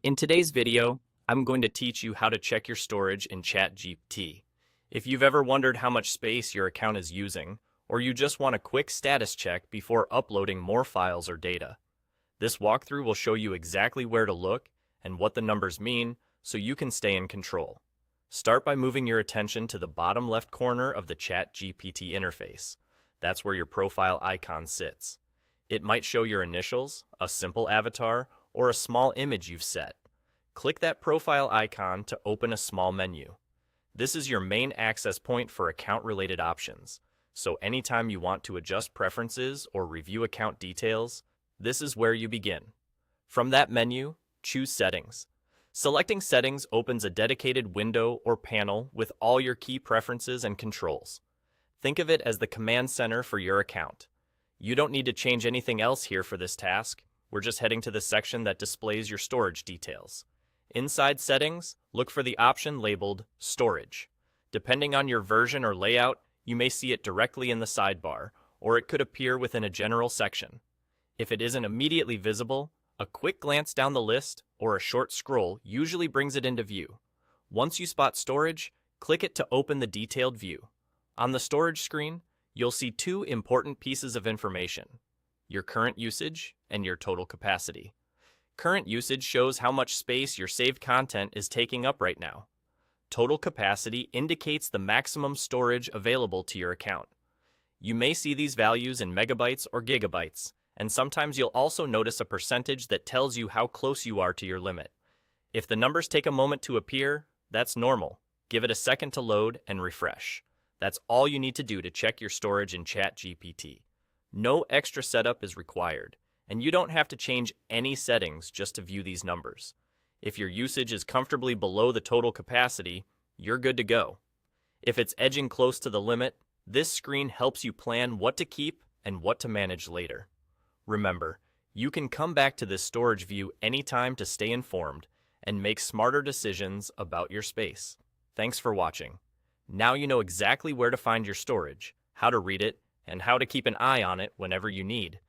In today's video, I'm going to teach you how to check your storage in ChatGPT. If you've ever wondered how much space your account is using, or you just want a quick status check before uploading more files or data, this walkthrough will show you exactly where to look and what the numbers mean so you can stay in control. Start by moving your attention to the bottom left corner of the ChatGPT interface. That's where your profile icon sits. It might show your initials, a simple avatar, or a small image you've set. Click that profile icon to open a small menu. This is your main access point for account-related options, so anytime you want to adjust preferences or review account details, this is where you begin. From that menu, choose Settings. Selecting Settings opens a dedicated window or panel with all your key preferences and controls. Think of it as the command center for your account. You don't need to change anything else here for this task. We're just heading to the section that displays your storage details. Inside Settings, look for the option labeled Storage. Depending on your version or layout, you may see it directly in the sidebar, or it could appear within a general section. If it isn't immediately visible, a quick glance down the list or a short scroll usually brings it into view. Once you spot Storage, click it to open the detailed view. On the storage screen, you'll see two important pieces of information: your current usage and your total capacity. Current usage shows how much space your saved content is taking up right now. Total capacity indicates the maximum storage available to your account. You may see these values in megabytes or gigabytes, and sometimes you'll also notice a percentage that tells you how close you are to your limit. If the numbers take a moment to appear, that's normal. Give it a second to load and refresh. That's all you need to do to check your storage in ChatGPT. No extra setup is required, and you don't have to change any settings just to view these numbers. If your usage is comfortably below the total capacity, you're good to go. If it's edging close to the limit, this screen helps you plan what to keep and what to manage later. Remember, you can come back to this storage view anytime to stay informed and make smarter decisions about your space. Thanks for watching. Now you know exactly where to find your storage, how to read it, and how to keep an eye on it whenever you need.